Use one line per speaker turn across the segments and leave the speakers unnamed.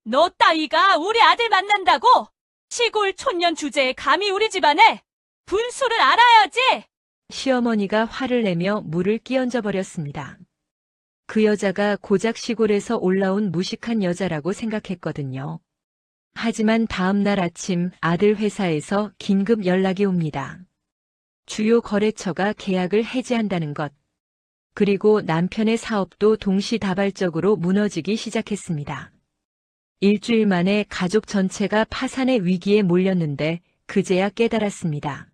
너 따위가 우리 아들 만난다고? 시골 촌년 주제에 감히 우리 집안에 분수를 알아야지.
시어머니가 화를 내며 물을 끼얹어 버렸습니다. 그 여자가 고작 시골에서 올라온 무식한 여자라고 생각했거든요. 하지만 다음 날 아침 아들 회사에서 긴급 연락이 옵니다. 주요 거래처가 계약을 해지한다는 것. 그리고 남편의 사업도 동시다발적으로 무너지기 시작했습니다. 일주일 만에 가족 전체가 파산의 위기에 몰렸는데 그제야 깨달았습니다.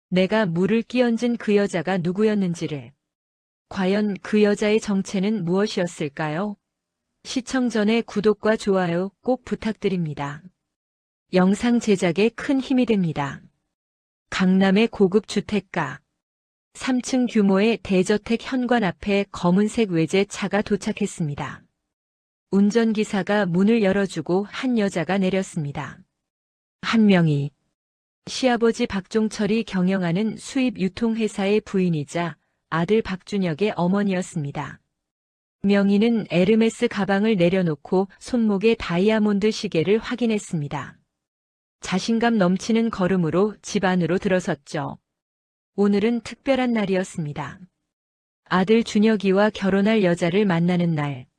내가 물을 끼얹은 그 여자가 누구였는지를. 과연 그 여자의 정체는 무엇이었을까요? 시청 전에 구독과 좋아요 꼭 부탁드립니다. 영상 제작에 큰 힘이 됩니다. 강남의 고급 주택가. 3층 규모의 대저택 현관 앞에 검은색 외제차가 도착했습니다. 운전기사가 문을 열어주고 한 여자가 내렸습니다. 한 명이 시아버지 박종철이 경영하는 수입 유통회사의 부인이자 아들 박준혁의 어머니였습니다. 명의는 에르메스 가방을 내려놓고 손목에 다이아몬드 시계를 확인했습니다. 자신감 넘치는 걸음으로 집 안으로 들어섰죠. 오늘은 특별한 날이었습니다. 아들 준혁이와 결혼할 여자를 만나는 날.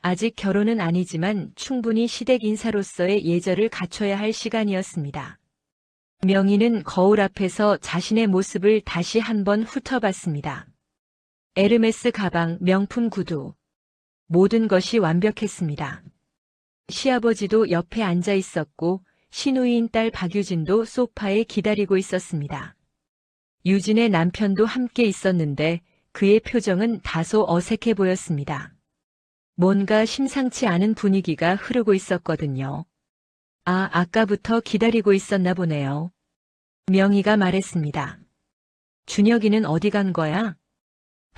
아직 결혼은 아니지만 충분히 시댁 인사로서의 예절을 갖춰야 할 시간이었습니다. 명희는 거울 앞에서 자신의 모습을 다시 한번 훑어봤습니다. 에르메스 가방, 명품 구두. 모든 것이 완벽했습니다. 시아버지도 옆에 앉아 있었고 시누이인 딸 박유진도 소파에 기다리고 있었습니다. 유진의 남편도 함께 있었는데 그의 표정은 다소 어색해 보였습니다. 뭔가 심상치 않은 분위기가 흐르고 있었거든요. 아까부터 기다리고 있었나 보네요. 명희가 말했습니다. 준혁이는 어디 간 거야?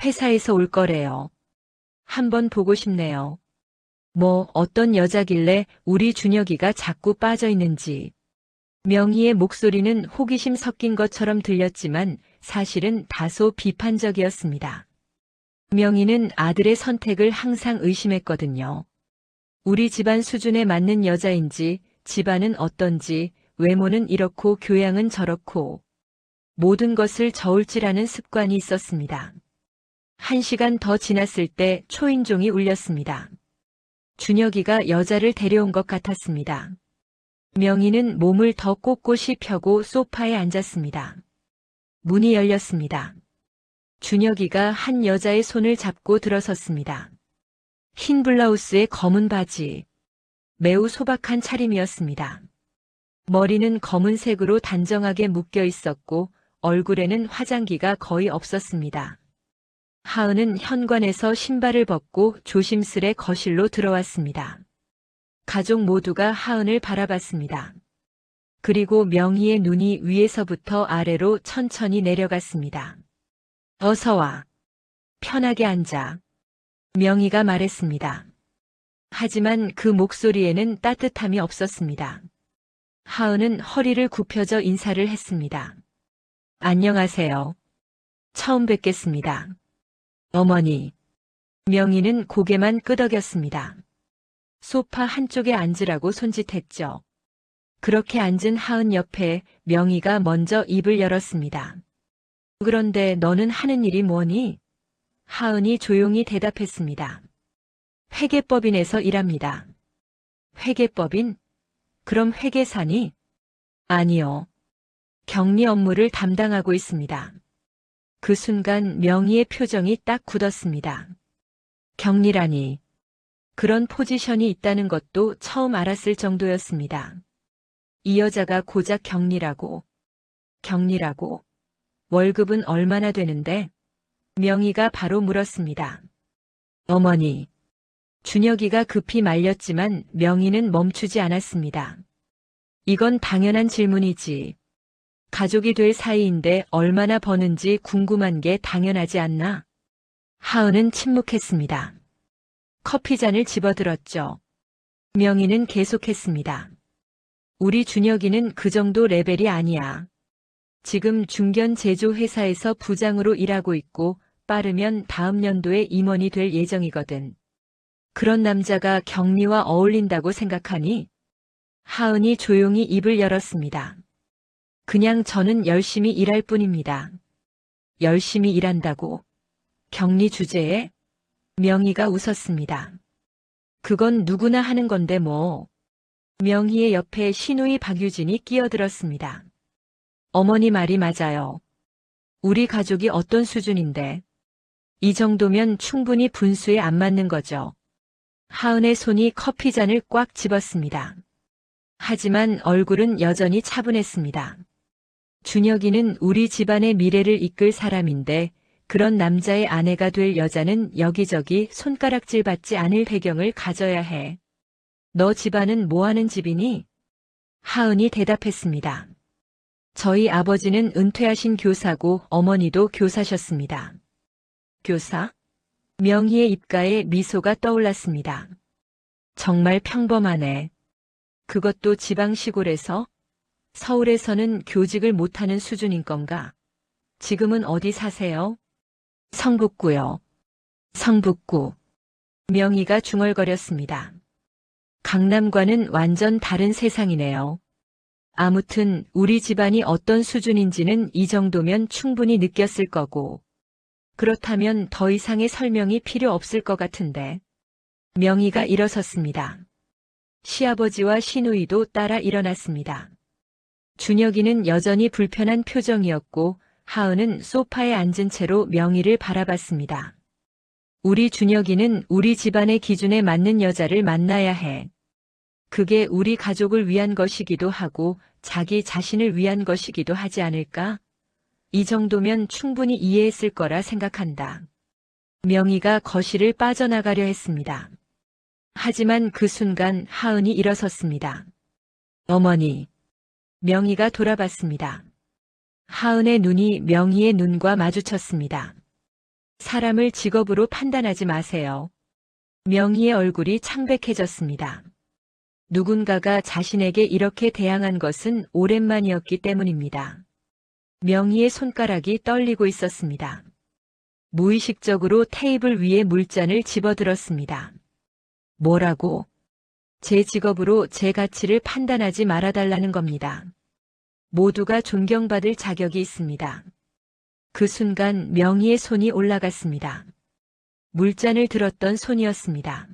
회사에서 올 거래요. 한번 보고 싶네요. 어떤 여자길래 우리 준혁이가 자꾸 빠져 있는지. 명희의 목소리는 호기심 섞인 것처럼 들렸지만 사실은 다소 비판적이었습니다. 명희는 아들의 선택을 항상 의심했거든요. 우리 집안 수준에 맞는 여자인지, 집안은 어떤지, 외모는 이렇고 교양은 저렇고 모든 것을 저울질하는 습관이 있었습니다. 1시간 더 지났을 때 초인종이 울렸습니다. 준혁이가 여자를 데려온 것 같았습니다. 명희는 몸을 더 꼿꼿이 펴고 소파에 앉았습니다. 문이 열렸습니다. 준혁이가 한 여자의 손을 잡고 들어섰습니다. 흰 블라우스에 검은 바지. 매우 소박한 차림이었습니다. 머리는 검은색으로 단정하게 묶여 있었고 얼굴에는 화장기가 거의 없었습니다. 하은은 현관에서 신발을 벗고 조심스레 거실로 들어왔습니다. 가족 모두가 하은을 바라봤습니다. 그리고 명희의 눈이 위에서부터 아래로 천천히 내려갔습니다. 어서 와. 편하게 앉아. 명희가 말했습니다. 하지만 그 목소리에는 따뜻함이 없었습니다. 하은은 허리를 굽혀져 인사를 했습니다. 안녕하세요. 처음 뵙겠습니다. 어머니. 명희는 고개만 끄덕였습니다. 소파 한쪽에 앉으라고 손짓했죠. 그렇게 앉은 하은 옆에 명희가 먼저 입을 열었습니다. 그런데 너는 하는 일이 뭐니? 하은이 조용히 대답했습니다. 회계법인에서 일합니다. 회계법인? 그럼 회계사니? 아니요. 격리 업무를 담당하고 있습니다. 그 순간 명희의 표정이 딱 굳었습니다. 격리라니. 그런 포지션이 있다는 것도 처음 알았을 정도였습니다. 이 여자가 고작 격리라고. 월급은 얼마나 되는데? 명희가 바로 물었습니다. 어머니. 준혁이가 급히 말렸지만 명희는 멈추지 않았습니다. 이건 당연한 질문이지. 가족이 될 사이인데 얼마나 버는지 궁금한 게 당연하지 않나? 하은은 침묵했습니다. 커피잔을 집어들었죠. 명희는 계속했습니다. 우리 준혁이는 그 정도 레벨이 아니야. 지금 중견 제조회사에서 부장으로 일하고 있고 빠르면 다음 연도에 임원이 될 예정이거든. 그런 남자가 경리와 어울린다고 생각하니? 하은이 조용히 입을 열었습니다. 그냥 저는 열심히 일할 뿐입니다. 열심히 일한다고? 경리 주제에? 명희가 웃었습니다. 그건 누구나 하는 건데 뭐. 명희의 옆에 시누이 박유진이 끼어들었습니다. 어머니 말이 맞아요. 우리 가족이 어떤 수준인데. 이 정도면 충분히 분수에 안 맞는 거죠. 하은의 손이 커피잔을 꽉 집었습니다. 하지만 얼굴은 여전히 차분했습니다. 준혁이는 우리 집안의 미래를 이끌 사람인데 그런 남자의 아내가 될 여자는 여기저기 손가락질 받지 않을 배경을 가져야 해. 너 집안은 뭐 하는 집이니? 하은이 대답했습니다. 저희 아버지는 은퇴하신 교사고 어머니도 교사셨습니다. 교사? 명희의 입가에 미소가 떠올랐습니다. 정말 평범하네. 그것도 지방 시골에서? 서울에서는 교직을 못하는 수준인 건가? 지금은 어디 사세요? 성북구요. 성북구. 명희가 중얼거렸습니다. 강남과는 완전 다른 세상이네요. 아무튼 우리 집안이 어떤 수준인지는 이 정도면 충분히 느꼈을 거고. 그렇다면 더 이상의 설명이 필요 없을 것 같은데. 명희가 일어섰습니다. 시아버지와 시누이도 따라 일어났습니다. 준혁이는 여전히 불편한 표정이었고 하은은 소파에 앉은 채로 명희를 바라봤습니다. 우리 준혁이는 우리 집안의 기준에 맞는 여자를 만나야 해. 그게 우리 가족을 위한 것이기도 하고 자기 자신을 위한 것이기도 하지 않을까? 이 정도면 충분히 이해했을 거라 생각한다. 명희가 거실을 빠져나가려 했습니다. 하지만 그 순간 하은이 일어섰습니다. 어머니. 명희가 돌아봤습니다. 하은의 눈이 명희의 눈과 마주쳤습니다. 사람을 직업으로 판단하지 마세요. 명희의 얼굴이 창백해졌습니다. 누군가가 자신에게 이렇게 대항한 것은 오랜만이었기 때문입니다. 명희의 손가락이 떨리고 있었습니다. 무의식적으로 테이블 위에 물잔을 집어들었습니다. 뭐라고? 제 직업으로 제 가치를 판단하지 말아달라는 겁니다. 모두가 존경받을 자격이 있습니다. 그 순간 명희의 손이 올라갔습니다. 물잔을 들었던 손이었습니다.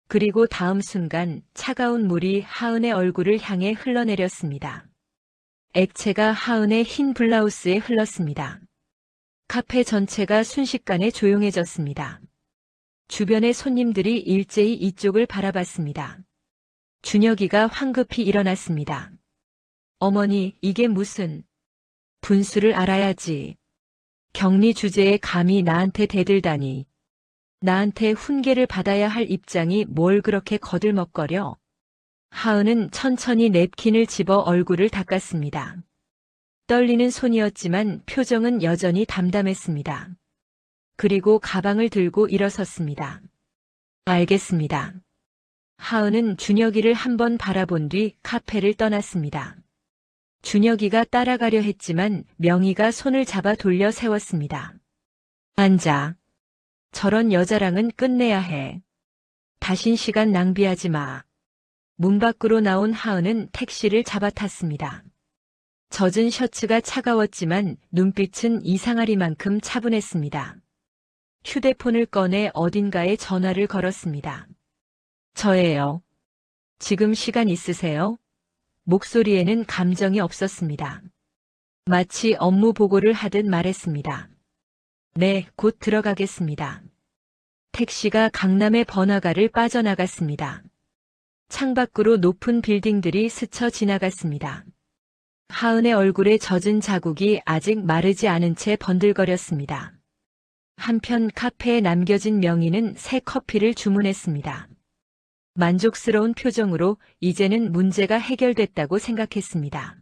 그리고 다음 순간 차가운 물이 하은의 얼굴을 향해 흘러내렸습니다. 액체가 하은의 흰 블라우스에 흘렀습니다. 카페 전체가 순식간에 조용해졌습니다. 주변의 손님들이 일제히 이쪽을 바라봤습니다. 준혁이가 황급히 일어났습니다. 어머니, 이게 무슨... 분수를 알아야지. 격리 주제에 감히 나한테 대들다니. 나한테 훈계를 받아야 할 입장이 뭘 그렇게 거들먹거려. 하은은 천천히 냅킨을 집어 얼굴을 닦았습니다. 떨리는 손이었지만 표정은 여전히 담담했습니다. 그리고 가방을 들고 일어섰습니다. 알겠습니다. 하은은 준혁이를 한번 바라본 뒤 카페를 떠났습니다. 준혁이가 따라가려 했지만 명희가 손을 잡아 돌려 세웠습니다. 앉아. 저런 여자랑은 끝내야 해. 다신 시간 낭비하지 마. 문 밖으로 나온 하은은 택시를 잡아탔습니다. 젖은 셔츠가 차가웠지만 눈빛은 이상하리만큼 차분했습니다. 휴대폰을 꺼내 어딘가에 전화를 걸었습니다. 저예요. 지금 시간 있으세요? 목소리에는 감정이 없었습니다. 마치 업무 보고를 하듯 말했습니다. 네, 곧 들어가겠습니다. 택시가 강남의 번화가를 빠져나갔습니다. 창밖으로 높은 빌딩들이 스쳐 지나갔습니다. 하은의 얼굴에 젖은 자국이 아직 마르지 않은 채 번들거렸습니다. 한편 카페에 남겨진 명희는 새 커피를 주문했습니다. 만족스러운 표정으로 이제는 문제가 해결됐다고 생각했습니다.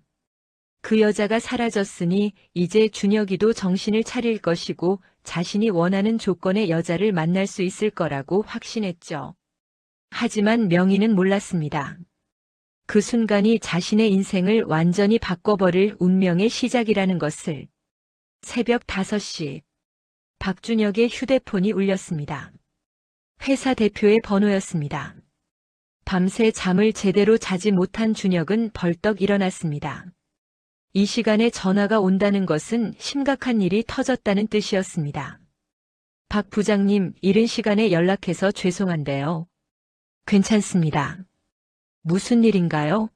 그 여자가 사라졌으니 이제 준혁이도 정신을 차릴 것이고 자신이 원하는 조건의 여자를 만날 수 있을 거라고 확신했죠. 하지만 명희는 몰랐습니다. 그 순간이 자신의 인생을 완전히 바꿔버릴 운명의 시작이라는 것을. 새벽 5시. 박준혁의 휴대폰이 울렸습니다. 회사 대표의 번호였습니다. 밤새 잠을 제대로 자지 못한 준혁은 벌떡 일어났습니다. 이 시간에 전화가 온다는 것은 심각한 일이 터졌다는 뜻이었습니다. 박 부장님, 이른 시간에 연락해서 죄송한데요. 괜찮습니다. 무슨 일인가요?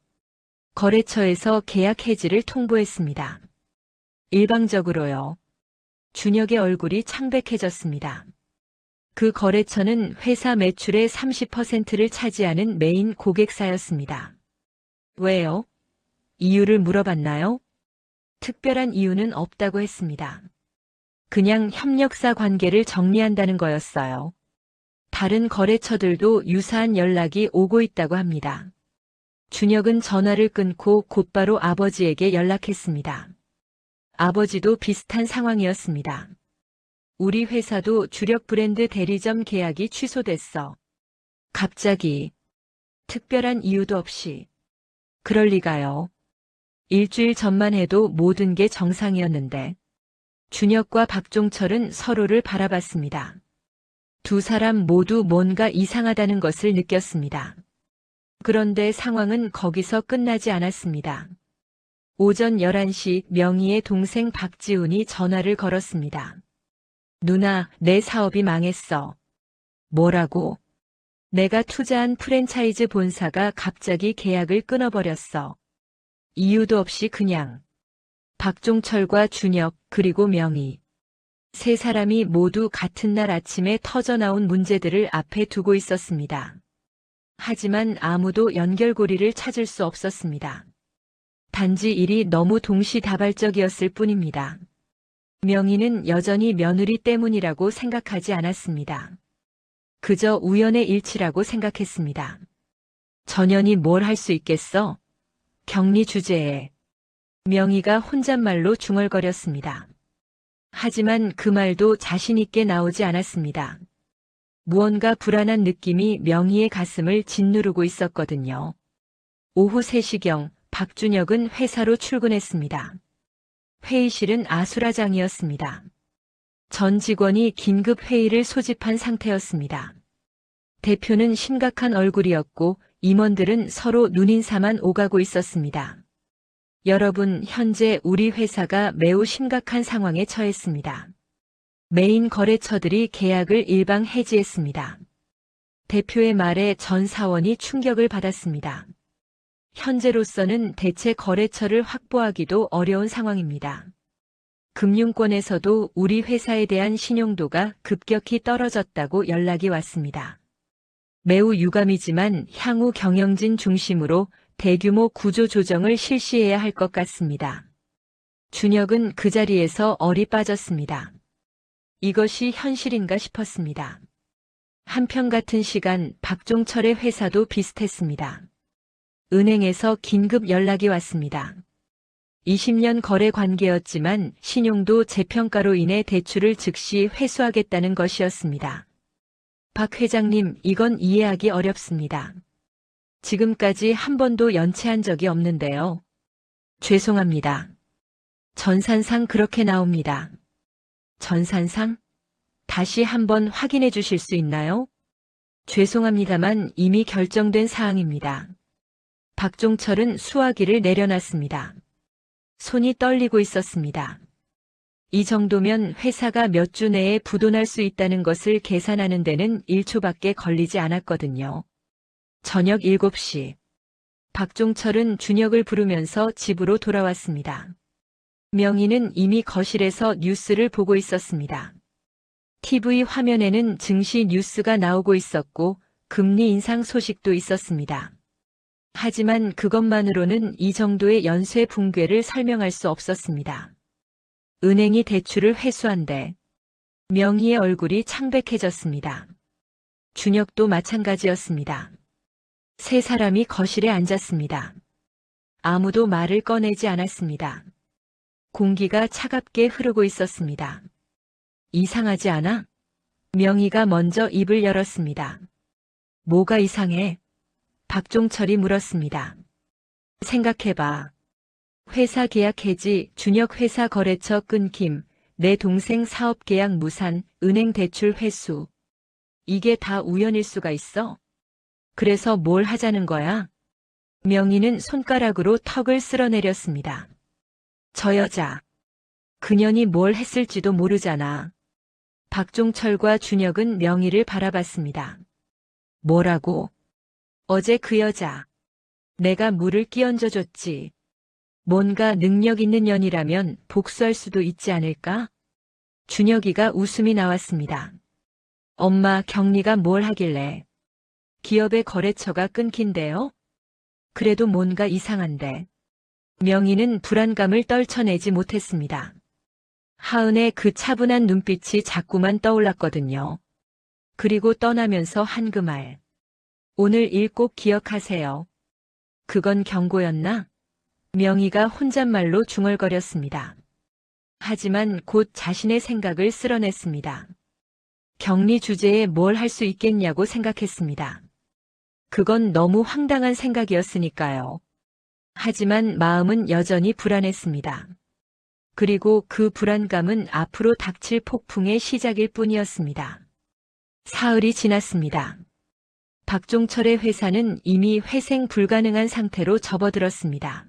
거래처에서 계약 해지를 통보했습니다. 일방적으로요. 준혁의 얼굴이 창백해졌습니다. 그 거래처는 회사 매출의 30%를 차지하는 메인 고객사였습니다. 왜요? 이유를 물어봤나요? 특별한 이유는 없다고 했습니다. 그냥 협력사 관계를 정리한다는 거였어요. 다른 거래처들도 유사한 연락이 오고 있다고 합니다. 준혁은 전화를 끊고 곧바로 아버지에게 연락했습니다. 아버지도 비슷한 상황이었습니다. 우리 회사도 주력 브랜드 대리점 계약이 취소됐어. 갑자기. 특별한 이유도 없이. 그럴 리가요. 일주일 전만 해도 모든 게 정상이었는데. 준혁과 박종철은 서로를 바라봤습니다. 두 사람 모두 뭔가 이상하다는 것을 느꼈습니다. 그런데 상황은 거기서 끝나지 않았습니다. 오전 11시 명희의 동생 박지훈이 전화를 걸었습니다. 누나, 내 사업이 망했어. 뭐라고? 내가 투자한 프랜차이즈 본사가 갑자기 계약을 끊어버렸어. 이유도 없이 그냥. 박종철과 준혁 그리고 명희. 세 사람이 모두 같은 날 아침에 터져나온 문제들을 앞에 두고 있었습니다. 하지만 아무도 연결고리를 찾을 수 없었습니다. 단지 일이 너무 동시다발적이었을 뿐입니다. 명희는 여전히 며느리 때문이라고 생각하지 않았습니다. 그저 우연의 일치라고 생각했습니다. 전현이 뭘 할 수 있겠어? 격리 주제에. 명희가 혼잣말로 중얼거렸습니다. 하지만 그 말도 자신 있게 나오지 않았습니다. 무언가 불안한 느낌이 명희의 가슴을 짓누르고 있었거든요. 오후 3시경 박준혁은 회사로 출근했습니다. 회의실은 아수라장이었습니다. 전 직원이 긴급 회의를 소집한 상태였습니다. 대표는 심각한 얼굴이었고 임원들은 서로 눈인사만 오가고 있었습니다. 여러분, 현재 우리 회사가 매우 심각한 상황에 처했습니다. 메인 거래처들이 계약을 일방 해지했습니다. 대표의 말에 전 사원이 충격을 받았습니다. 현재로서는 대체 거래처를 확보하기도 어려운 상황입니다. 금융권에서도 우리 회사에 대한 신용도가 급격히 떨어졌다고 연락이 왔습니다. 매우 유감이지만 향후 경영진 중심으로 대규모 구조 조정을 실시해야 할 것 같습니다. 준혁은 그 자리에서 얼이 빠졌습니다. 이것이 현실인가 싶었습니다. 한편 같은 시간 박종철의 회사도 비슷했습니다. 은행에서 긴급 연락이 왔습니다. 20년 거래 관계였지만 신용도 재평가로 인해 대출을 즉시 회수하겠다는 것이었습니다. 박 회장님, 이건 이해하기 어렵습니다. 지금까지 한 번도 연체한 적이 없는데요. 죄송합니다. 전산상 그렇게 나옵니다. 전산상? 다시 한번 확인해 주실 수 있나요? 죄송합니다만 이미 결정된 사항입니다. 박종철은 수화기를 내려놨습니다. 손이 떨리고 있었습니다. 이 정도면 회사가 몇 주 내에 부도날 수 있다는 것을 계산하는 데는 1초밖에 걸리지 않았거든요. 저녁 7시. 박종철은 준혁을 부르면서 집으로 돌아왔습니다. 명희는 이미 거실에서 뉴스를 보고 있었습니다. TV 화면에는 증시 뉴스가 나오고 있었고 금리 인상 소식도 있었습니다. 하지만 그것만으로는 이 정도의 연쇄 붕괴를 설명할 수 없었습니다. 은행이 대출을 회수한대. 명희의 얼굴이 창백해졌습니다. 준혁도 마찬가지였습니다. 세 사람이 거실에 앉았습니다. 아무도 말을 꺼내지 않았습니다. 공기가 차갑게 흐르고 있었습니다. 이상하지 않아? 명희가 먼저 입을 열었습니다. 뭐가 이상해? 박종철이 물었습니다. 생각해봐. 회사 계약 해지, 준혁 회사 거래처 끊김, 내 동생 사업 계약 무산, 은행 대출 회수. 이게 다 우연일 수가 있어? 그래서 뭘 하자는 거야? 명희는 손가락으로 턱을 쓸어내렸습니다. 저 여자. 그년이 뭘 했을지도 모르잖아. 박종철과 준혁은 명희를 바라봤습니다. 뭐라고? 어제 그 여자. 내가 물을 끼얹어 줬지. 뭔가 능력 있는 년이라면 복수할 수도 있지 않을까? 준혁이가 웃음이 나왔습니다. 엄마, 경리가 뭘 하길래? 기업의 거래처가 끊긴대요? 그래도 뭔가 이상한데. 명희는 불안감을 떨쳐내지 못했습니다. 하은의 그 차분한 눈빛이 자꾸만 떠올랐거든요. 그리고 떠나면서 한 그 말. 오늘 일 꼭 기억하세요. 그건 경고였나? 명희가 혼잣말로 중얼거렸습니다. 하지만 곧 자신의 생각을 쓸어냈습니다. 격리 주제에 뭘 할 수 있겠냐고 생각했습니다. 그건 너무 황당한 생각이었으니까요. 하지만 마음은 여전히 불안했습니다. 그리고 그 불안감은 앞으로 닥칠 폭풍의 시작일 뿐이었습니다. 사흘이 지났습니다. 박종철의 회사는 이미 회생 불가능한 상태로 접어들었습니다.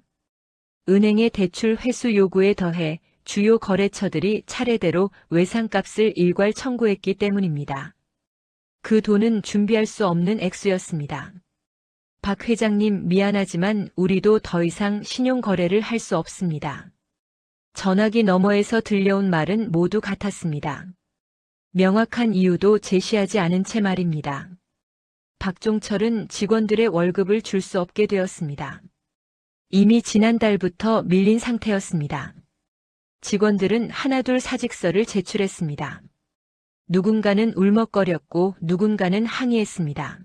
은행의 대출 회수 요구에 더해 주요 거래처들이 차례대로 외상값을 일괄 청구했기 때문입니다. 그 돈은 준비할 수 없는 액수였습니다. 박 회장님, 미안하지만 우리도 더 이상 신용거래를 할 수 없습니다. 전화기 너머에서 들려온 말은 모두 같았습니다. 명확한 이유도 제시하지 않은 채 말입니다. 박종철은 직원들의 월급을 줄 수 없게 되었습니다. 이미 지난달부터 밀린 상태였습니다. 직원들은 하나둘 사직서를 제출했습니다. 누군가는 울먹거렸고 누군가는 항의했습니다.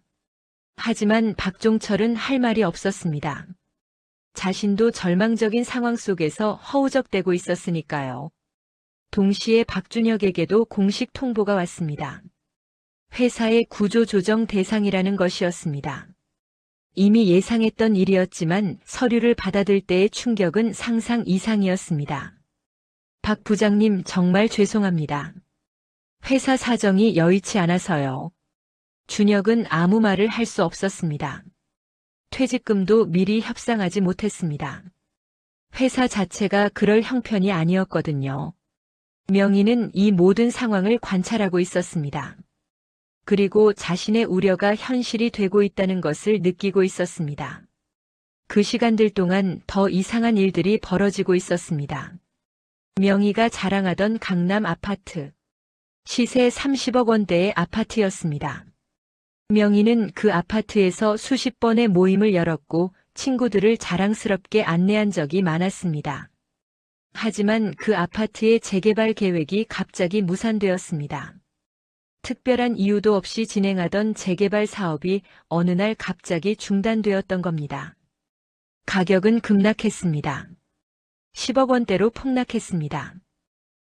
하지만 박종철은 할 말이 없었습니다. 자신도 절망적인 상황 속에서 허우적대고 있었으니까요. 동시에 박준혁에게도 공식 통보가 왔습니다. 회사의 구조조정 대상이라는 것이었습니다. 이미 예상했던 일이었지만 서류를 받아들 때의 충격은 상상 이상이었습니다. 박 부장님, 정말 죄송합니다. 회사 사정이 여의치 않아서요. 준혁은 아무 말을 할 수 없었습니다. 퇴직금도 미리 협상하지 못했습니다. 회사 자체가 그럴 형편이 아니었거든요. 명희는 이 모든 상황을 관찰하고 있었습니다. 그리고 자신의 우려가 현실이 되고 있다는 것을 느끼고 있었습니다. 그 시간들 동안 더 이상한 일들이 벌어지고 있었습니다. 명희가 자랑하던 강남 아파트. 시세 30억 원대의 아파트였습니다. 명희는 그 아파트에서 수십 번의 모임을 열었고 친구들을 자랑스럽게 안내한 적이 많았습니다. 하지만 그 아파트의 재개발 계획이 갑자기 무산되었습니다. 특별한 이유도 없이 진행하던 재개발 사업이 어느 날 갑자기 중단되었던 겁니다. 가격은 급락했습니다. 10억 원대로 폭락했습니다.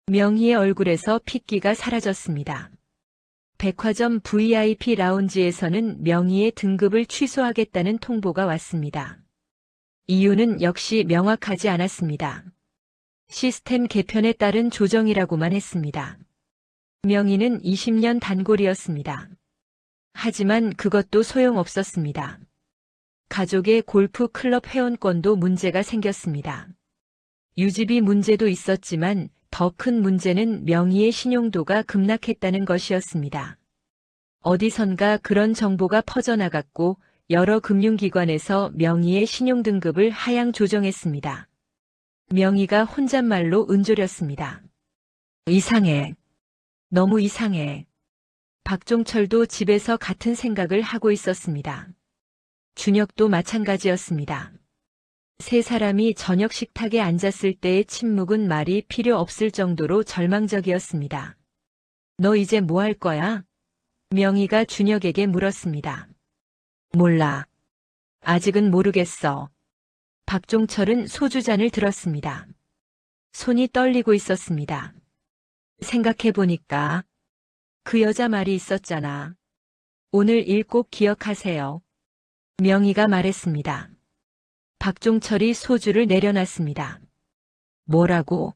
명희의 얼굴에서 핏기가 사라졌습니다. 백화점 VIP 라운지에서는 명희의 등급을 취소하겠다는 통보가 왔습니다. 이유는 역시 명확하지 않았습니다. 시스템 개편에 따른 조정이라고만 했습니다. 명희는 20년 단골이었습니다. 하지만 그것도 소용없었습니다. 가족의 골프 클럽 회원권도 문제가 생겼습니다. 유지비 문제도 있었지만 더 큰 문제는 명희의 신용도가 급락했다는 것이었습니다. 어디선가 그런 정보가 퍼져나갔고 여러 금융기관에서 명희의 신용등급을 하향 조정했습니다. 명희가 혼잣말로 은조렸습니다. 이상해. 너무 이상해. 박종철도 집에서 같은 생각을 하고 있었습니다. 준혁도 마찬가지였습니다. 세 사람이 저녁 식탁에 앉았을 때의 침묵은 말이 필요 없을 정도로 절망적이었습니다. 너 이제 뭐 할 거야? 명희가 준혁에게 물었습니다. 몰라. 아직은 모르겠어. 박종철은 소주잔을 들었습니다. 손이 떨리고 있었습니다. 생각해보니까 그 여자 말이 있었잖아. 오늘 일 꼭 기억하세요. 명희가 말했습니다. 박종철이 소주를 내려놨습니다. 뭐라고?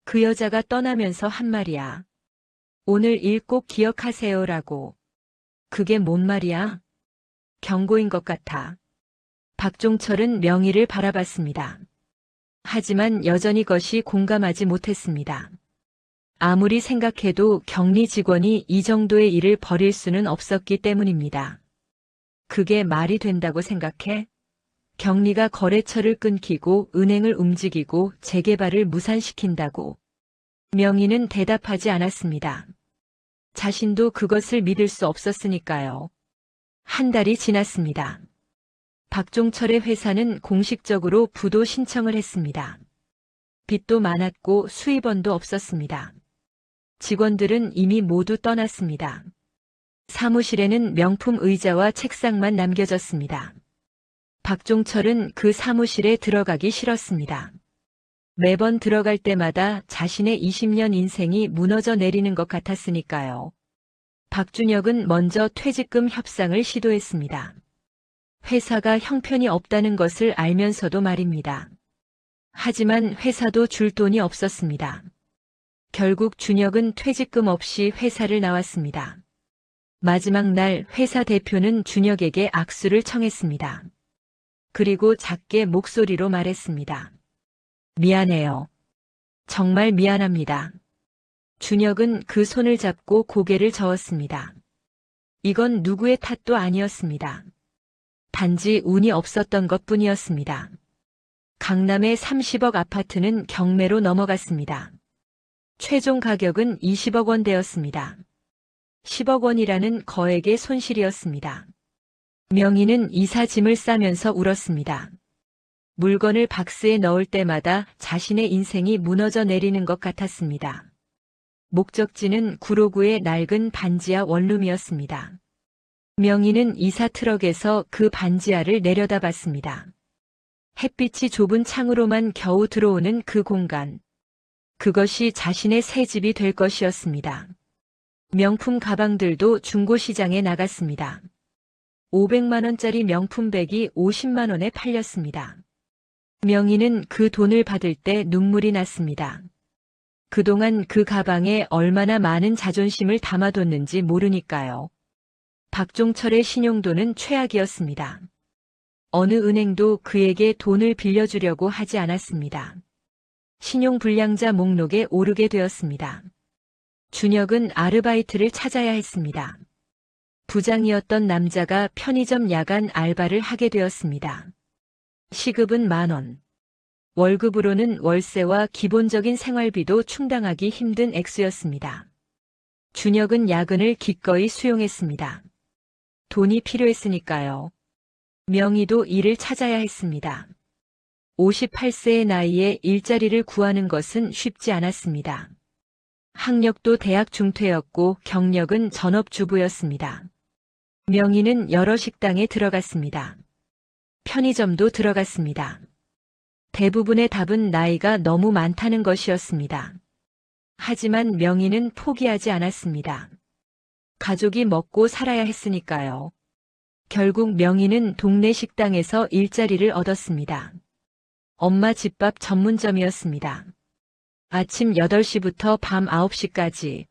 그 여자가 떠나면서 한 말이야. 오늘 일 꼭 기억하세요라고. 그게 뭔 말이야? 경고인 것 같아. 박종철은 명희를 바라봤습니다. 하지만 여전히 것이 공감하지 못했습니다. 아무리 생각해도 격리 직원이 이 정도의 일을 벌일 수는 없었기 때문입니다. 그게 말이 된다고 생각해? 격리가 거래처를 끊기고 은행을 움직이고 재개발을 무산시킨다고. 명희는 대답하지 않았습니다. 자신도 그것을 믿을 수 없었으니까요. 한 달이 지났습니다. 박종철의 회사는 공식적으로 부도 신청을 했습니다. 빚도 많았고 수입원도 없었습니다. 직원들은 이미 모두 떠났습니다. 사무실에는 명품 의자와 책상만 남겨졌습니다. 박종철은 그 사무실에 들어가기 싫었습니다. 매번 들어갈 때마다 자신의 20년 인생이 무너져 내리는 것 같았으니까요. 박준혁은 먼저 퇴직금 협상을 시도했습니다. 회사가 형편이 없다는 것을 알면서도 말입니다. 하지만 회사도 줄 돈이 없었습니다. 결국 준혁은 퇴직금 없이 회사를 나왔습니다. 마지막 날 회사 대표는 준혁에게 악수를 청했습니다. 그리고 작게 목소리로 말했습니다. 미안해요. 정말 미안합니다. 준혁은 그 손을 잡고 고개를 저었습니다. 이건 누구의 탓도 아니었습니다. 단지 운이 없었던 것뿐이었습니다. 강남의 30억 아파트는 경매로 넘어갔습니다. 최종 가격은 20억 원 되었습니다. 10억 원이라는 거액의 손실이었습니다. 명희는 이사 짐을 싸면서 울었습니다. 물건을 박스에 넣을 때마다 자신의 인생이 무너져 내리는 것 같았습니다. 목적지는 구로구의 낡은 반지하 원룸이었습니다. 명희는 이사 트럭에서 그 반지하를 내려다봤습니다. 햇빛이 좁은 창으로만 겨우 들어오는 그 공간. 그것이 자신의 새 집이 될 것이었습니다. 명품 가방들도 중고시장에 나갔습니다. 500만 원짜리 명품백이 50만 원에 팔렸습니다. 명희는 그 돈을 받을 때 눈물이 났습니다. 그동안 그 가방에 얼마나 많은 자존심을 담아뒀는지 모르니까요. 박종철의 신용도는 최악이었습니다. 어느 은행도 그에게 돈을 빌려주려고 하지 않았습니다. 신용불량자 목록에 오르게 되었습니다. 준혁은 아르바이트를 찾아야 했습니다. 부장이었던 남자가 편의점 야간 알바를 하게 되었습니다. 시급은 10,000원. 월급으로는 월세와 기본적인 생활비도 충당하기 힘든 액수였습니다. 준혁은 야근을 기꺼이 수용했습니다. 돈이 필요했으니까요. 명희도 일을 찾아야 했습니다. 58세의 나이에 일자리를 구하는 것은 쉽지 않았습니다. 학력도 대학 중퇴였고 경력은 전업주부였습니다. 명희는 여러 식당에 들어갔습니다. 편의점도 들어갔습니다. 대부분의 답은 나이가 너무 많다는 것이었습니다. 하지만 명희는 포기하지 않았습니다. 가족이 먹고 살아야 했으니까요. 결국 명희는 동네 식당에서 일자리를 얻었습니다. 엄마 집밥 전문점이었습니다. 아침 8시부터 밤 9시까지.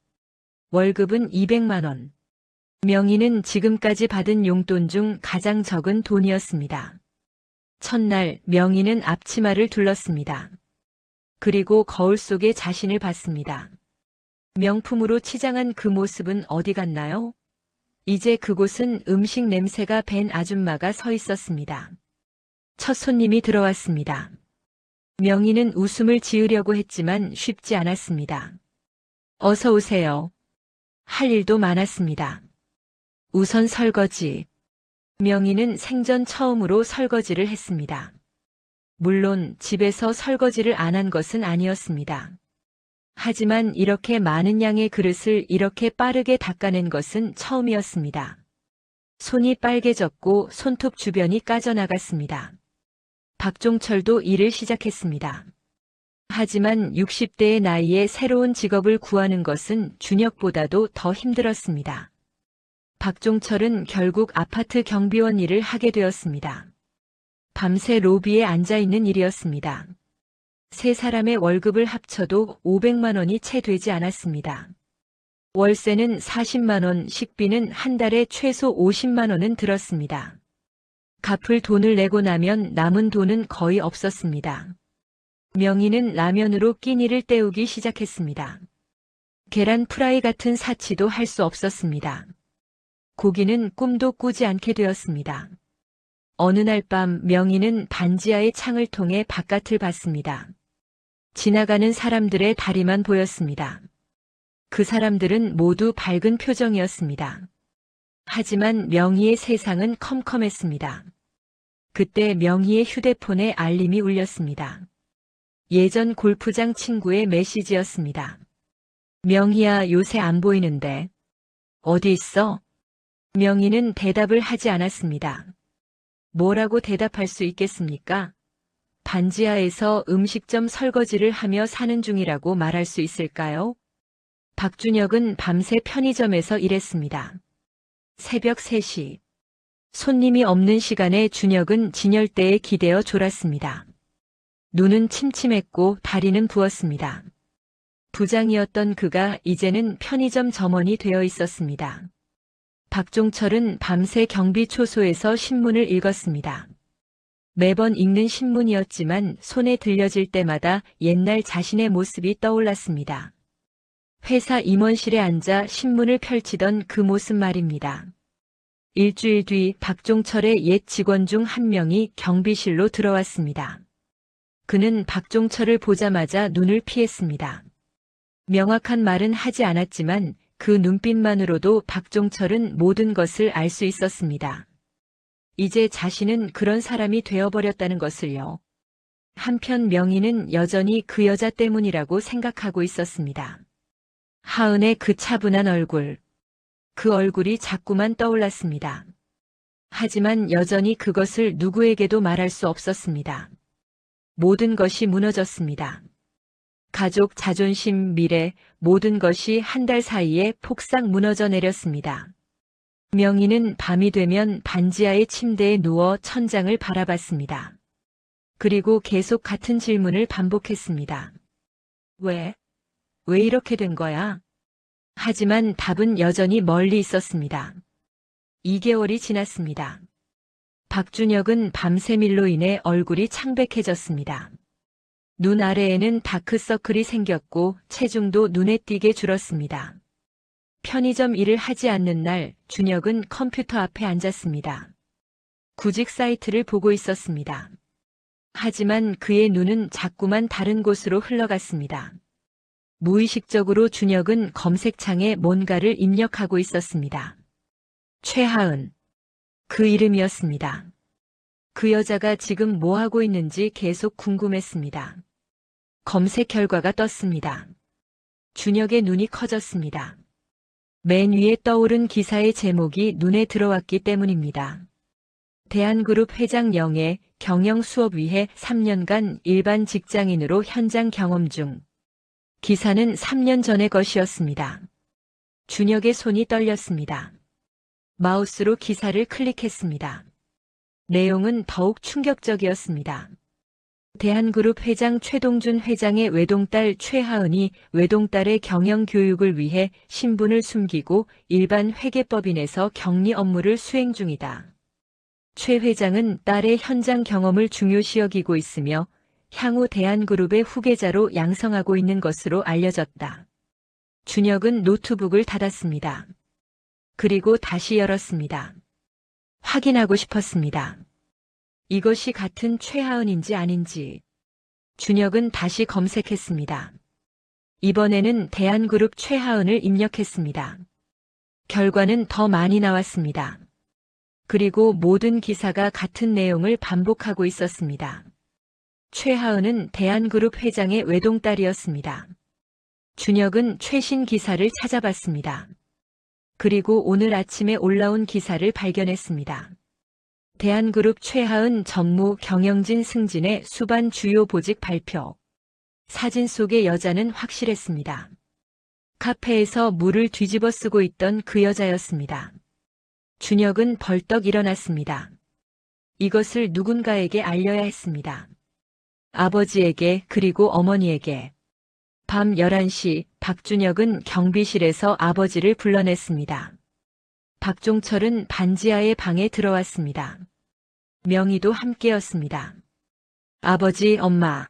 월급은 200만 원. 명희는 지금까지 받은 용돈 중 가장 적은 돈이었습니다. 첫날 명희는 앞치마를 둘렀습니다. 그리고 거울 속에 자신을 봤습니다. 명품으로 치장한 그 모습은 어디 갔나요? 이제 그곳은 음식 냄새가 밴 아줌마가 서 있었습니다. 첫 손님이 들어왔습니다. 명희는 웃음을 지으려고 했지만 쉽지 않았습니다. 어서 오세요. 할 일도 많았습니다. 우선 설거지. 명희는 생전 처음으로 설거지를 했습니다. 물론 집에서 설거지를 안 한 것은 아니었습니다. 하지만 이렇게 많은 양의 그릇을 이렇게 빠르게 닦아낸 것은 처음이었습니다. 손이 빨개졌고 손톱 주변이 까져나갔습니다. 박종철도 일을 시작했습니다. 하지만 60대의 나이에 새로운 직업을 구하는 것은 준혁보다도 더 힘들었습니다. 박종철은 결국 아파트 경비원 일을 하게 되었습니다. 밤새 로비에 앉아있는 일이었습니다. 세 사람의 월급을 합쳐도 500만 원이 채 되지 않았습니다. 월세는 40만 원, 식비는 한 달에 최소 50만 원은 들었습니다. 갚을 돈을 내고 나면 남은 돈은 거의 없었습니다. 명희는 라면으로 끼니를 때우기 시작했습니다. 계란 프라이 같은 사치도 할 수 없었습니다. 고기는 꿈도 꾸지 않게 되었습니다. 어느 날 밤 명희는 반지하의 창을 통해 바깥을 봤습니다. 지나가는 사람들의 다리만 보였습니다. 그 사람들은 모두 밝은 표정이었습니다. 하지만 명희의 세상은 컴컴했습니다. 그때 명희의 휴대폰에 알림이 울렸습니다. 예전 골프장 친구의 메시지였습니다. 명희야, 요새 안 보이는데. 어디 있어? 명희는 대답을 하지 않았습니다. 뭐라고 대답할 수 있겠습니까? 반지하에서 음식점 설거지를 하며 사는 중이라고 말할 수 있을까요? 박준혁은 밤새 편의점에서 일했습니다. 새벽 3시. 손님이 없는 시간에 준혁은 진열대에 기대어 졸았습니다. 눈은 침침했고 다리는 부었습니다. 부장이었던 그가 이제는 편의점 점원이 되어 있었습니다. 박종철은 밤새 경비초소에서 신문을 읽었습니다. 매번 읽는 신문이었지만 손에 들려질 때마다 옛날 자신의 모습이 떠올랐습니다. 회사 임원실에 앉아 신문을 펼치던 그 모습 말입니다. 일주일 뒤 박종철의 옛 직원 중 한 명이 경비실로 들어왔습니다. 그는 박종철을 보자마자 눈을 피했습니다. 명확한 말은 하지 않았지만 그 눈빛만으로도 박종철은 모든 것을 알 수 있었습니다. 이제 자신은 그런 사람이 되어버렸다는 것을요. 한편 명희는 여전히 그 여자 때문이라고 생각하고 있었습니다. 하은의 그 차분한 얼굴. 그 얼굴이 자꾸만 떠올랐습니다. 하지만 여전히 그것을 누구에게도 말할 수 없었습니다. 모든 것이 무너졌습니다. 가족, 자존심, 미래, 모든 것이 한 달 사이에 폭삭 무너져 내렸습니다. 명희는 밤이 되면 반지하의 침대에 누워 천장을 바라봤습니다. 그리고 계속 같은 질문을 반복했습니다. 왜 이렇게 된 거야? 하지만 답은 여전히 멀리 있었습니다. 2개월이 지났습니다. 박준혁은 밤새밀로 인해 얼굴이 창백해졌습니다. 눈 아래에는 다크서클이 생겼고 체중도 눈에 띄게 줄었습니다. 편의점 일을 하지 않는 날 준혁은 컴퓨터 앞에 앉았습니다. 구직 사이트를 보고 있었습니다. 하지만 그의 눈은 자꾸만 다른 곳으로 흘러갔습니다. 무의식적으로 준혁은 검색창에 뭔가를 입력하고 있었습니다. 최하은. 그 이름이었습니다. 그 여자가 지금 뭐 하고 있는지 계속 궁금했습니다. 검색 결과가 떴습니다. 준혁의 눈이 커졌습니다. 맨 위에 떠오른 기사의 제목이 눈에 들어왔기 때문입니다. 대한그룹 회장 영애 경영 수업 위해 3년간 일반 직장인으로 현장 경험 중. 기사는 3년 전의 것이었습니다. 준혁의 손이 떨렸습니다. 마우스로 기사를 클릭했습니다. 내용은 더욱 충격적이었습니다. 대한그룹 회장 최동준 회장의 외동딸 최하은이 외동딸의 경영 교육을 위해 신분을 숨기고 일반 회계법인에서 격리 업무를 수행 중이다. 최 회장은 딸의 현장 경험을 중요시 여기고 있으며 향후 대한그룹의 후계자로 양성하고 있는 것으로 알려졌다. 준혁은 노트북을 닫았습니다. 그리고 다시 열었습니다. 확인하고 싶었습니다. 이것이 같은 최하은인지 아닌지. 준혁은 다시 검색했습니다. 이번에는 대한그룹 최하은을 입력했습니다. 결과는 더 많이 나왔습니다. 그리고 모든 기사가 같은 내용을 반복하고 있었습니다. 최하은은 대한그룹 회장의 외동딸이었습니다. 준혁은 최신 기사를 찾아봤습니다. 그리고 오늘 아침에 올라온 기사를 발견했습니다. 대한그룹 최하은 전무 경영진 승진의 수반 주요 보직 발표. 사진 속의 여자는 확실했습니다. 카페에서 물을 뒤집어 쓰고 있던 그 여자였습니다. 준혁은 벌떡 일어났습니다. 이것을 누군가에게 알려야 했습니다. 아버지에게 그리고 어머니에게. 밤 11시 박준혁은 경비실에서 아버지를 불러냈습니다. 박종철은 반지하의 방에 들어왔습니다. 명희도 함께였습니다. 아버지, 엄마.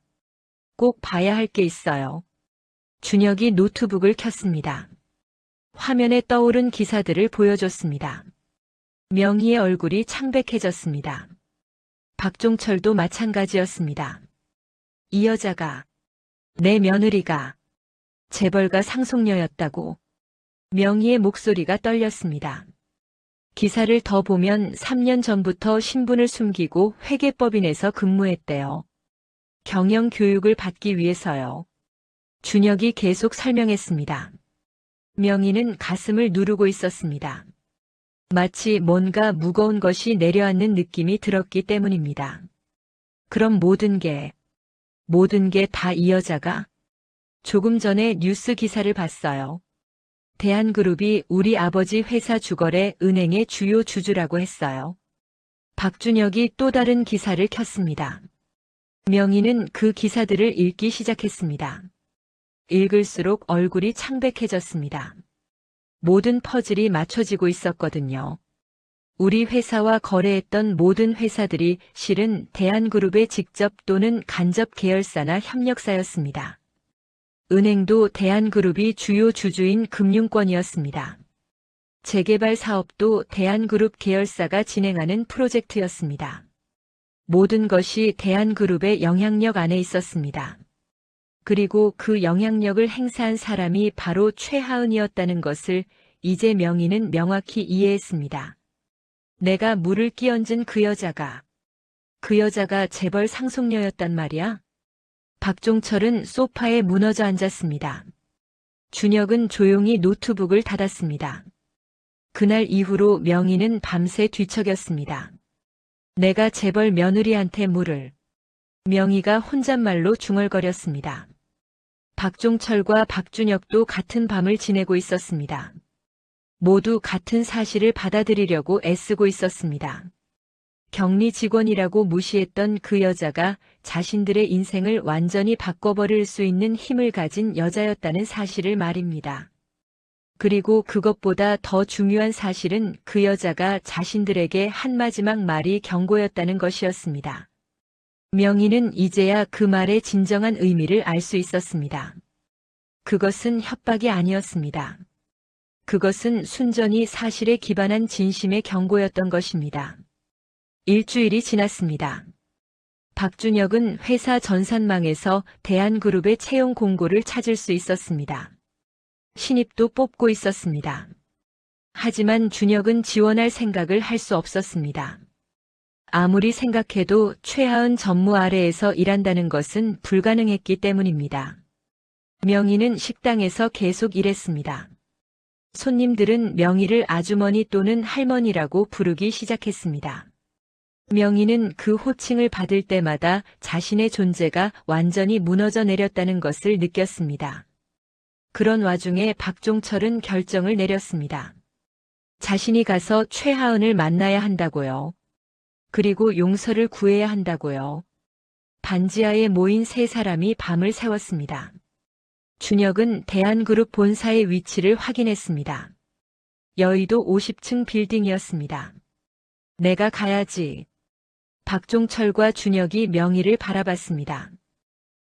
꼭 봐야 할 게 있어요. 준혁이 노트북을 켰습니다. 화면에 떠오른 기사들을 보여줬습니다. 명희의 얼굴이 창백해졌습니다. 박종철도 마찬가지였습니다. 이 여자가, 내 며느리가 재벌가 상속녀였다고. 명희의 목소리가 떨렸습니다. 기사를 더 보면 3년 전부터 신분을 숨기고 회계법인에서 근무했대요. 경영 교육을 받기 위해서요. 준혁이 계속 설명했습니다. 명희는 가슴을 누르고 있었습니다. 마치 뭔가 무거운 것이 내려앉는 느낌이 들었기 때문입니다. 그럼 모든 게 다 이 여자가? 조금 전에 뉴스 기사를 봤어요. 대한그룹이 우리 아버지 회사 주거래 은행의 주요 주주라고 했어요. 박준혁이 또 다른 기사를 켰습니다. 명희는 그 기사들을 읽기 시작했습니다. 읽을수록 얼굴이 창백해졌습니다. 모든 퍼즐이 맞춰지고 있었거든요. 우리 회사와 거래했던 모든 회사들이 실은 대한그룹의 직접 또는 간접 계열사나 협력사였습니다. 은행도 대한그룹이 주요 주주인 금융권이었습니다. 재개발 사업도 대한그룹 계열사가 진행하는 프로젝트였습니다. 모든 것이 대한그룹의 영향력 안에 있었습니다. 그리고 그 영향력을 행사한 사람이 바로 최하은이었다는 것을 이제 명희는 명확히 이해했습니다. 내가 물을 끼얹은 그 여자가 재벌 상속녀였단 말이야? 박종철은 소파에 무너져 앉았습니다. 준혁은 조용히 노트북을 닫았습니다. 그날 이후로 명희는 밤새 뒤척였습니다. 내가 재벌 며느리한테 물을. 명희가 혼잣말로 중얼거렸습니다. 박종철과 박준혁도 같은 밤을 지내고 있었습니다. 모두 같은 사실을 받아들이려고 애쓰고 있었습니다. 격리 직원이라고 무시했던 그 여자가 자신들의 인생을 완전히 바꿔버릴 수 있는 힘을 가진 여자였다는 사실을 말입니다. 그리고 그것보다 더 중요한 사실은 그 여자가 자신들에게 한 마지막 말이 경고였다는 것이었습니다. 명희는 이제야 그 말의 진정한 의미를 알 수 있었습니다. 그것은 협박이 아니었습니다. 그것은 순전히 사실에 기반한 진심의 경고였던 것입니다. 일주일이 지났습니다. 박준혁은 회사 전산망에서 대한그룹의 채용 공고를 찾을 수 있었습니다. 신입도 뽑고 있었습니다. 하지만 준혁은 지원할 생각을 할 수 없었습니다. 아무리 생각해도 최하은 전무 아래에서 일한다는 것은 불가능했기 때문입니다. 명희는 식당에서 계속 일했습니다. 손님들은 명희를 아주머니 또는 할머니라고 부르기 시작했습니다. 명희는 그 호칭을 받을 때마다 자신의 존재가 완전히 무너져 내렸다는 것을 느꼈습니다. 그런 와중에 박종철은 결정을 내렸습니다. 자신이 가서 최하은을 만나야 한다고요. 그리고 용서를 구해야 한다고요. 반지하에 모인 세 사람이 밤을 새웠습니다. 준혁은 대한그룹 본사의 위치를 확인했습니다. 여의도 50층 빌딩이었습니다. 내가 가야지. 박종철과 준혁이 명희를 바라봤습니다.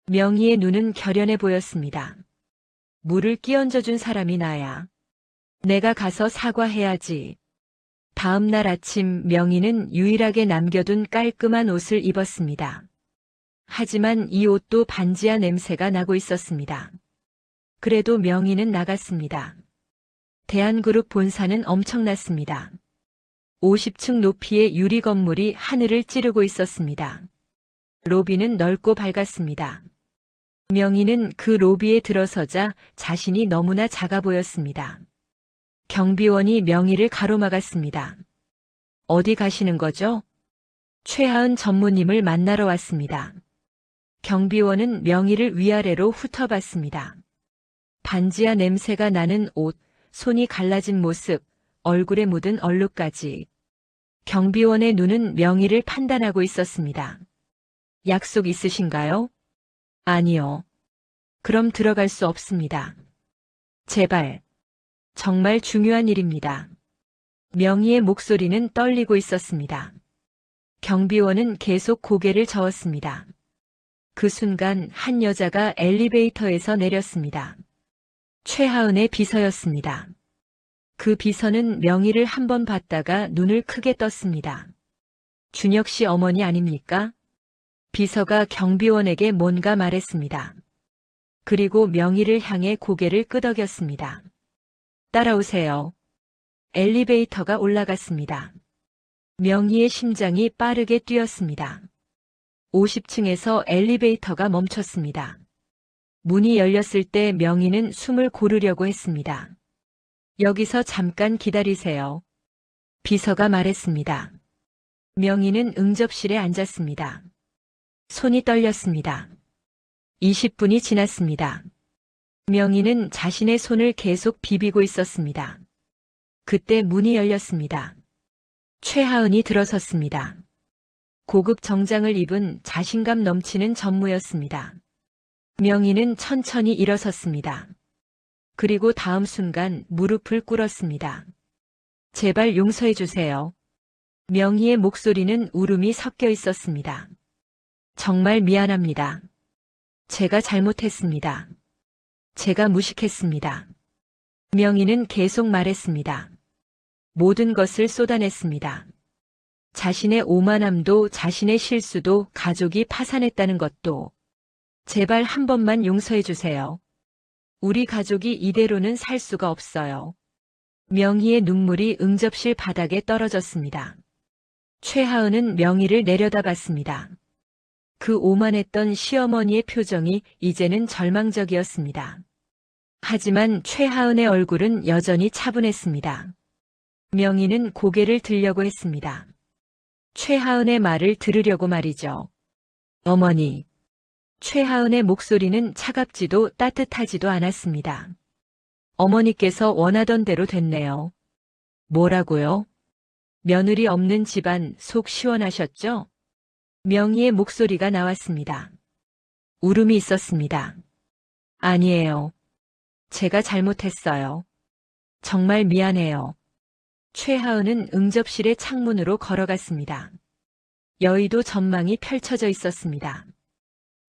명희의 눈은 결연해 보였습니다. 물을 끼얹어준 사람이 나야. 내가 가서 사과해야지. 다음 날 아침 명희는 유일하게 남겨둔 깔끔한 옷을 입었습니다. 하지만 이 옷도 반지하 냄새가 나고 있었습니다. 그래도 명희는 나갔습니다. 대한그룹 본사는 엄청났습니다. 50층 높이의 유리 건물이 하늘을 찌르고 있었습니다. 로비는 넓고 밝았습니다. 명희는 그 로비에 들어서자 자신이 너무나 작아 보였습니다. 경비원이 명희를 가로막았습니다. 어디 가시는 거죠? 최하은 전무님을 만나러 왔습니다. 경비원은 명희를 위아래로 훑어봤습니다. 반지하 냄새가 나는 옷, 손이 갈라진 모습, 얼굴에 묻은 얼룩까지. 경비원의 눈은 명희를 판단하고 있었습니다. 약속 있으신가요? 아니요. 그럼 들어갈 수 없습니다. 제발. 정말 중요한 일입니다. 명희의 목소리는 떨리고 있었습니다. 경비원은 계속 고개를 저었습니다. 그 순간 한 여자가 엘리베이터에서 내렸습니다. 최하은의 비서였습니다. 그 비서는 명희를 한번 봤다가 눈을 크게 떴습니다. 준혁 씨 어머니 아닙니까? 비서가 경비원에게 뭔가 말했습니다. 그리고 명희를 향해 고개를 끄덕였습니다. 따라오세요. 엘리베이터가 올라갔습니다. 명희의 심장이 빠르게 뛰었습니다. 50층에서 엘리베이터가 멈췄습니다. 문이 열렸을 때 명희는 숨을 고르려고 했습니다. 여기서 잠깐 기다리세요. 비서가 말했습니다. 명희는 응접실에 앉았습니다. 손이 떨렸습니다. 20분이 지났습니다. 명희는 자신의 손을 계속 비비고 있었습니다. 그때 문이 열렸습니다. 최하은이 들어섰습니다. 고급 정장을 입은 자신감 넘치는 전무였습니다. 명희는 천천히 일어섰습니다. 그리고 다음 순간 무릎을 꿇었습니다. 제발 용서해 주세요. 명희의 목소리는 울음이 섞여 있었습니다. 정말 미안합니다. 제가 잘못했습니다. 제가 무식했습니다. 명희는 계속 말했습니다. 모든 것을 쏟아냈습니다. 자신의 오만함도 자신의 실수도 가족이 파산했다는 것도. 제발 한 번만 용서해 주세요. 우리 가족이 이대로는 살 수가 없어요. 명희의 눈물이 응접실 바닥에 떨어졌습니다. 최하은은 명희를 내려다봤습니다. 그 오만했던 시어머니의 표정이 이제는 절망적이었습니다. 하지만 최하은의 얼굴은 여전히 차분했습니다. 명희는 고개를 들려고 했습니다. 최하은의 말을 들으려고 말이죠. 어머니. 최하은의 목소리는 차갑지도 따뜻하지도 않았습니다. 어머니께서 원하던 대로 됐네요. 뭐라고요? 며느리 없는 집안 속 시원하셨죠? 명희의 목소리가 나왔습니다. 울음이 있었습니다. 아니에요. 제가 잘못했어요. 정말 미안해요. 최하은은 응접실의 창문으로 걸어갔습니다. 여의도 전망이 펼쳐져 있었습니다.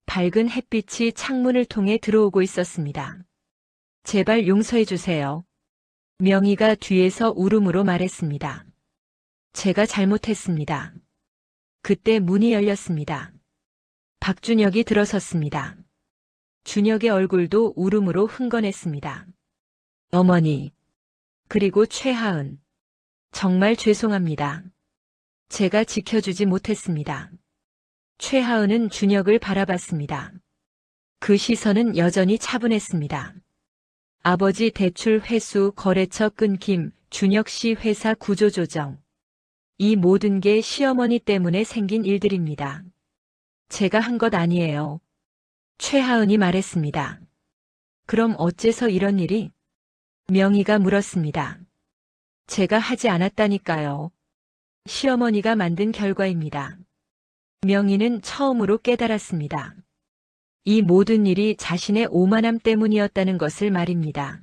밝은 햇빛이 창문을 통해 들어오고 있었습니다. 제발 용서해 주세요. 명희가 뒤에서 울음으로 말했습니다. 제가 잘못했습니다. 그때 문이 열렸습니다. 박준혁이 들어섰습니다. 준혁의 얼굴도 울음으로 흥건했습니다. 어머니. 그리고 최하은. 정말 죄송합니다. 제가 지켜주지 못했습니다. 최하은은 준혁을 바라봤습니다. 그 시선은 여전히 차분했습니다. 아버지 대출 회수 거래처 끊김, 준혁 씨 회사 구조조정. 이 모든 게 시어머니 때문에 생긴 일들입니다. 제가 한 것 아니에요. 최하은이 말했습니다. 그럼 어째서 이런 일이? 명희가 물었습니다. 제가 하지 않았다니까요. 시어머니가 만든 결과입니다. 명희는 처음으로 깨달았습니다. 이 모든 일이 자신의 오만함 때문이었다는 것을 말입니다.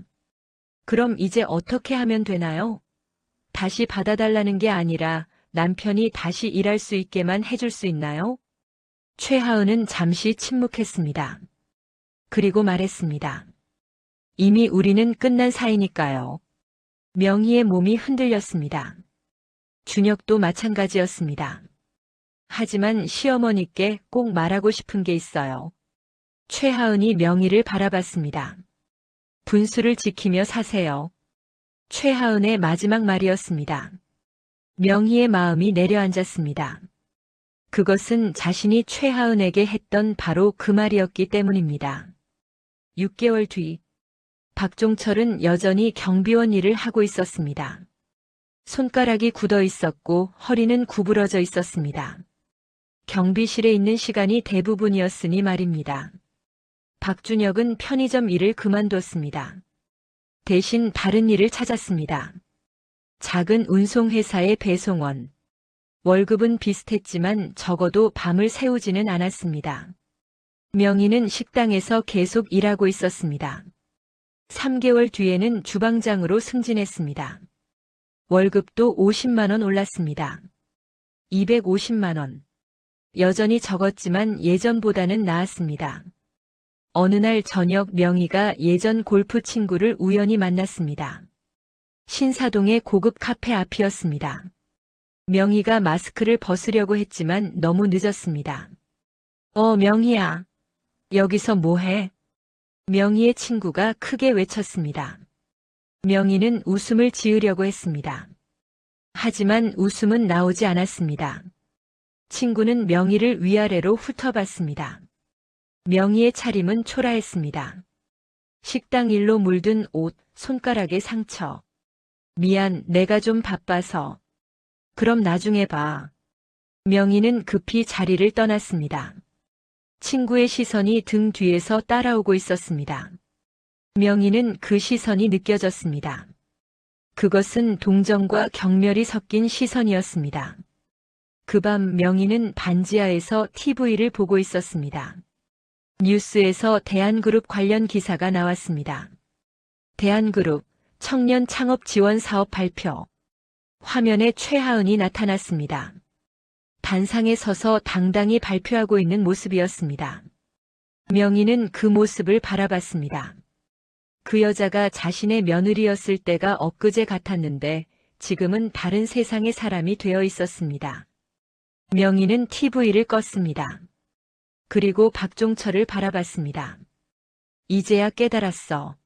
그럼 이제 어떻게 하면 되나요? 다시 받아달라는 게 아니라 남편이 다시 일할 수 있게만 해줄 수 있나요? 최하은은 잠시 침묵했습니다. 그리고 말했습니다. 이미 우리는 끝난 사이니까요. 명희의 몸이 흔들렸습니다. 준혁도 마찬가지였습니다. 하지만 시어머니께 꼭 말하고 싶은 게 있어요. 최하은이 명희를 바라봤습니다. 분수를 지키며 사세요. 최하은의 마지막 말이었습니다. 명희의 마음이 내려앉았습니다. 그것은 자신이 최하은에게 했던 바로 그 말이었기 때문입니다. 6개월 뒤, 박종철은 여전히 경비원 일을 하고 있었습니다. 손가락이 굳어 있었고 허리는 구부러져 있었습니다. 경비실에 있는 시간이 대부분이었으니 말입니다. 박준혁은 편의점 일을 그만뒀습니다. 대신 다른 일을 찾았습니다. 작은 운송회사의 배송원. 월급은 비슷했지만 적어도 밤을 새우지는 않았습니다. 명희는 식당에서 계속 일하고 있었습니다. 3개월 뒤에는 주방장으로 승진했습니다. 월급도 50만 원 올랐습니다. 250만 원. 여전히 적었지만 예전보다는 나았습니다. 어느 날 저녁 명희가 예전 골프 친구를 우연히 만났습니다. 신사동의 고급 카페 앞이었습니다. 명희가 마스크를 벗으려고 했지만 너무 늦었습니다. 명희야. 여기서 뭐해? 명희의 친구가 크게 외쳤습니다. 명희는 웃음을 지으려고 했습니다. 하지만 웃음은 나오지 않았습니다. 친구는 명희를 위아래로 훑어봤습니다. 명희의 차림은 초라했습니다. 식당 일로 물든 옷, 손가락에 상처. 미안, 내가 좀 바빠서. 그럼 나중에 봐. 명희는 급히 자리를 떠났습니다. 친구의 시선이 등 뒤에서 따라오고 있었습니다. 명희는 그 시선이 느껴졌습니다. 그것은 동정과 경멸이 섞인 시선이었습니다. 그 밤 명희는 반지하에서 TV를 보고 있었습니다. 뉴스에서 대한그룹 관련 기사가 나왔습니다. 대한그룹 청년 창업 지원 사업 발표. 화면에 최하은이 나타났습니다. 단상에 서서 당당히 발표하고 있는 모습이었습니다. 명희는 그 모습을 바라봤습니다. 그 여자가 자신의 며느리였을 때가 엊그제 같았는데 지금은 다른 세상의 사람이 되어 있었습니다. 명희는 TV를 껐습니다. 그리고 박종철을 바라봤습니다. 이제야 깨달았어.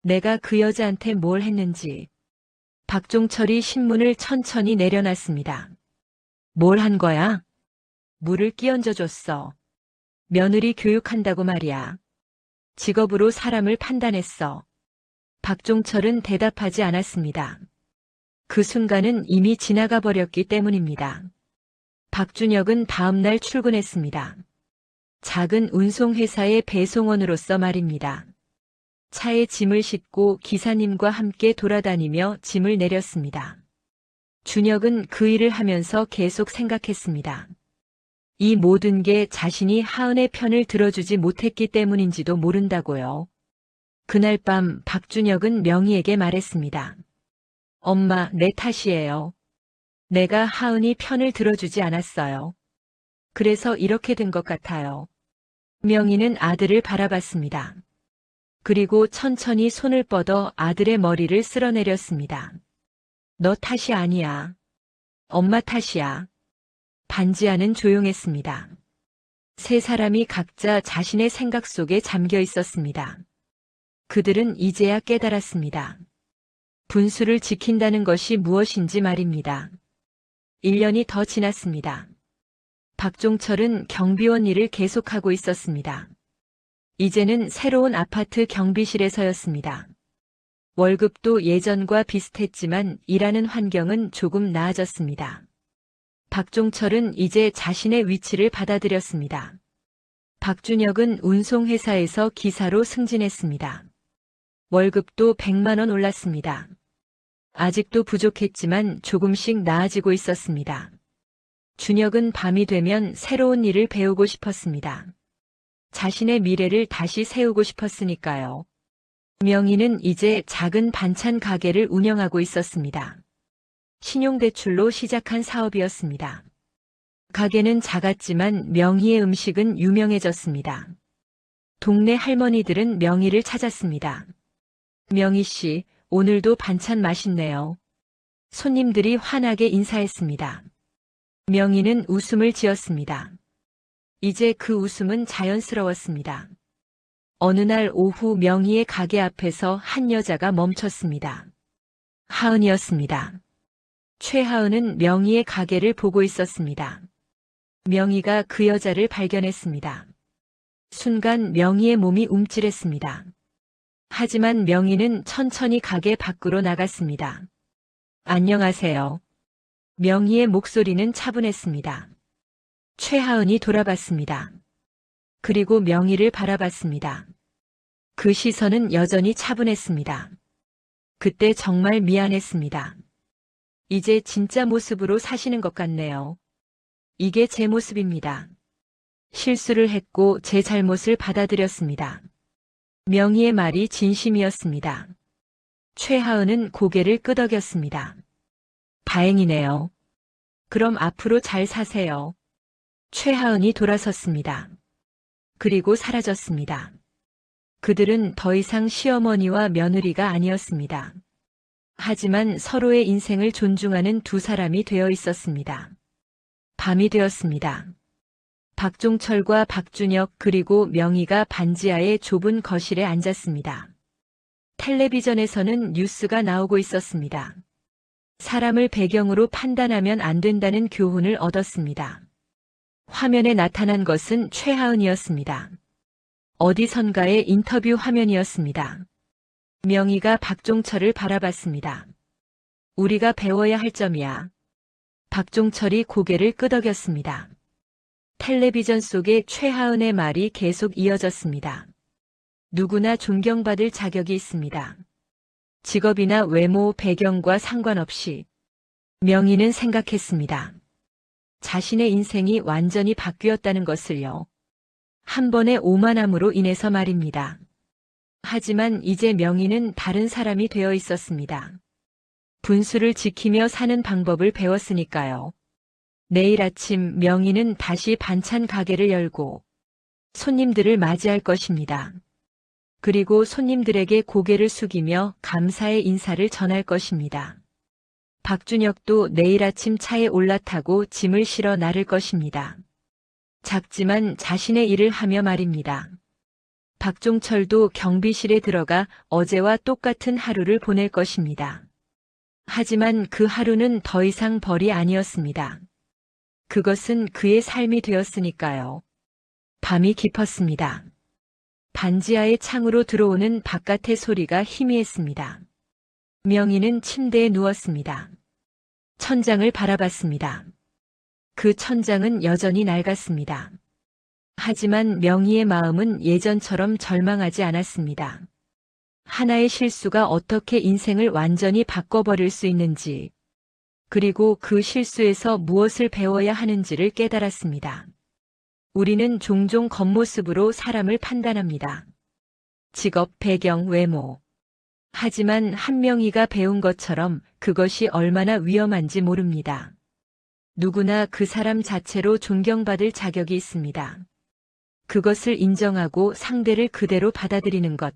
내가 그 여자한테 뭘 했는지. 박종철이 신문을 천천히 내려놨습니다. 뭘 한 거야? 물을 끼얹어 줬어. 며느리 교육한다고 말이야. 직업으로 사람을 판단했어. 박종철은 대답하지 않았습니다. 그 순간은 이미 지나가 버렸기 때문입니다. 박준혁은 다음날 출근했습니다. 작은 운송회사의 배송원으로서 말입니다. 차에 짐을 싣고 기사님과 함께 돌아다니며 짐을 내렸습니다. 준혁은 그 일을 하면서 계속 생각했습니다. 이 모든 게 자신이 하은의 편을 들어주지 못했기 때문인지도 모른다고요. 그날 밤 박준혁은 명희에게 말했습니다. 엄마, 내 탓이에요. 내가 하은이 편을 들어주지 않았어요. 그래서 이렇게 된 것 같아요. 명희는 아들을 바라봤습니다. 그리고 천천히 손을 뻗어 아들의 머리를 쓸어내렸습니다. 너 탓이 아니야. 엄마 탓이야. 반지하는 조용했습니다. 세 사람이 각자 자신의 생각 속에 잠겨 있었습니다. 그들은 이제야 깨달았습니다. 분수를 지킨다는 것이 무엇인지 말입니다. 1년이 더 지났습니다. 박종철은 경비원 일을 계속하고 있었습니다. 이제는 새로운 아파트 경비실에서였습니다. 월급도 예전과 비슷했지만 일하는 환경은 조금 나아졌습니다. 박종철은 이제 자신의 위치를 받아들였습니다. 박준혁은 운송회사에서 기사로 승진했습니다. 월급도 100만 원 올랐습니다. 아직도 부족했지만 조금씩 나아지고 있었습니다. 준혁은 밤이 되면 새로운 일을 배우고 싶었습니다. 자신의 미래를 다시 세우고 싶었으니까요. 명희는 이제 작은 반찬 가게를 운영하고 있었습니다. 신용대출로 시작한 사업이었습니다. 가게는 작았지만 명희의 음식은 유명해졌습니다. 동네 할머니들은 명희를 찾았습니다. 명희 씨, 오늘도 반찬 맛있네요. 손님들이 환하게 인사했습니다. 명희는 웃음을 지었습니다. 이제 그 웃음은 자연스러웠습니다. 어느 날 오후 명희의 가게 앞에서 한 여자가 멈췄습니다. 하은이었습니다. 최하은은 명희의 가게를 보고 있었습니다. 명희가 그 여자를 발견했습니다. 순간 명희의 몸이 움찔했습니다. 하지만 명희는 천천히 가게 밖으로 나갔습니다. 안녕하세요. 명희의 목소리는 차분했습니다. 최하은이 돌아봤습니다. 그리고 명희를 바라봤습니다. 그 시선은 여전히 차분했습니다. 그때 정말 미안했습니다. 이제 진짜 모습으로 사시는 것 같네요. 이게 제 모습입니다. 실수를 했고 제 잘못을 받아들였습니다. 명희의 말이 진심이었습니다. 최하은은 고개를 끄덕였습니다. 다행이네요. 그럼 앞으로 잘 사세요. 최하은이 돌아섰습니다. 그리고 사라졌습니다. 그들은 더 이상 시어머니와 며느리가 아니었습니다. 하지만 서로의 인생을 존중하는 두 사람이 되어 있었습니다. 밤이 되었습니다. 박종철과 박준혁 그리고 명희가 반지하의 좁은 거실에 앉았습니다. 텔레비전에서는 뉴스가 나오고 있었습니다. 사람을 배경으로 판단하면 안 된다는 교훈을 얻었습니다. 화면에 나타난 것은 최하은이었습니다. 어디선가의 인터뷰 화면이었습니다. 명희가 박종철을 바라봤습니다. 우리가 배워야 할 점이야. 박종철이 고개를 끄덕였습니다. 텔레비전 속에 최하은의 말이 계속 이어졌습니다. 누구나 존경받을 자격이 있습니다. 직업이나 외모, 배경과 상관없이. 명희는 생각했습니다. 자신의 인생이 완전히 바뀌었다는 것을요. 한 번의 오만함으로 인해서 말입니다. 하지만 이제 명희는 다른 사람이 되어 있었습니다. 분수를 지키며 사는 방법을 배웠으니까요. 내일 아침 명희는 다시 반찬 가게를 열고 손님들을 맞이할 것입니다. 그리고 손님들에게 고개를 숙이며 감사의 인사를 전할 것입니다. 박준혁도 내일 아침 차에 올라타고 짐을 실어 나를 것입니다. 작지만 자신의 일을 하며 말입니다. 박종철도 경비실에 들어가 어제와 똑같은 하루를 보낼 것입니다. 하지만 그 하루는 더 이상 벌이 아니었습니다. 그것은 그의 삶이 되었으니까요. 밤이 깊었습니다. 반지하의 창으로 들어오는 바깥의 소리가 희미했습니다. 명희는 침대에 누웠습니다. 천장을 바라봤습니다. 그 천장은 여전히 낡았습니다. 하지만 명희의 마음은 예전처럼 절망하지 않았습니다. 하나의 실수가 어떻게 인생을 완전히 바꿔버릴 수 있는지, 그리고 그 실수에서 무엇을 배워야 하는지를 깨달았습니다. 우리는 종종 겉모습으로 사람을 판단합니다. 직업, 배경, 외모. 하지만 한명희가 배운 것처럼 그것이 얼마나 위험한지 모릅니다. 누구나 그 사람 자체로 존경받을 자격이 있습니다. 그것을 인정하고 상대를 그대로 받아들이는 것.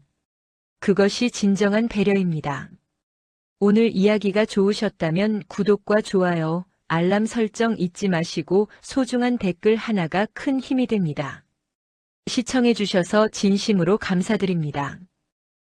그것이 진정한 배려입니다. 오늘 이야기가 좋으셨다면 구독과 좋아요, 알람 설정 잊지 마시고 소중한 댓글 하나가 큰 힘이 됩니다. 시청해 주셔서 진심으로 감사드립니다.